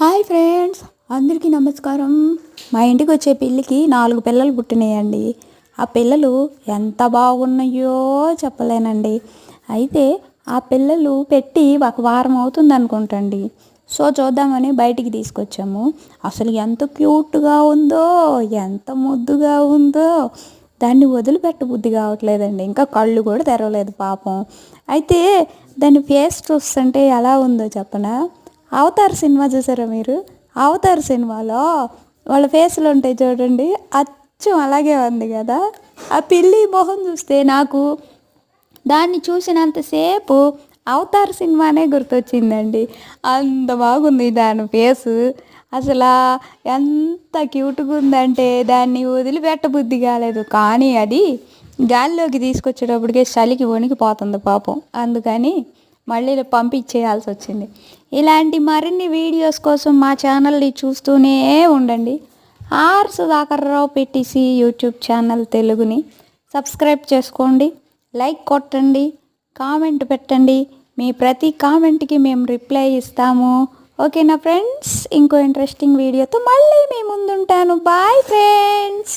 Hi friends, అందరికీ నమస్కారం. మా ఇంటికి వచ్చే పిల్లికి 4 పిల్లలు పుట్టినాయండి. ఆ పిల్లలు ఎంత బాగున్నాయో చెప్పలేనండి. అయితే ఆ పిల్లలు పెట్టి ఒక వారం అవుతుంది అనుకుంటండి. సో చూద్దామని బయటికి తీసుకొచ్చాము. అసలు ఎంత క్యూట్గా ఉందో, ఎంత ముద్దుగా ఉందో, దాన్ని వదిలిపెట్ట బుద్ధి కావట్లేదండి. ఇంకా కళ్ళు కూడా తెరవలేదు పాపం. అయితే దాని ఫేస్ చూస్తుంటే ఎలా ఉందో చెప్పనా? అవతార్ సినిమా చూసారా మీరు? అవతార్ సినిమాలో వాళ్ళ ఫేస్లు ఉంటాయి చూడండి, అచ్చం అలాగే ఉంది కదా. ఆ పిల్లి మొహం చూస్తే నాకు దాన్ని చూసినంతసేపు అవతార్ సినిమానే గుర్తొచ్చిందండి. అంత బాగుంది దాని ఫేసు. అసలు ఎంత క్యూట్గా ఉందంటే దాన్ని వదిలిపెట్టబుద్ధి కాలేదు. కానీ అది గాలిలోకి తీసుకొచ్చేటప్పటికే చలికి వణికిపోతుంది పాపం. అందుకని మళ్ళీ పంపించేయాల్సి వచ్చింది. ఇలాంటి మరిన్ని వీడియోస్ కోసం మా ఛానల్ని చూస్తూనే ఉండండి. ఆర్ సుధాకర్ రావు పెట్టేసి యూట్యూబ్ ఛానల్ తెలుగుని సబ్స్క్రైబ్ చేసుకోండి, లైక్ కొట్టండి, కామెంట్ పెట్టండి. మీ ప్రతి కామెంట్కి మేము రిప్లై ఇస్తాము. ఓకేనా ఫ్రెండ్స్? ఇంకో ఇంట్రెస్టింగ్ వీడియోతో మళ్ళీ మీ ముందుంటాను. Bye friends.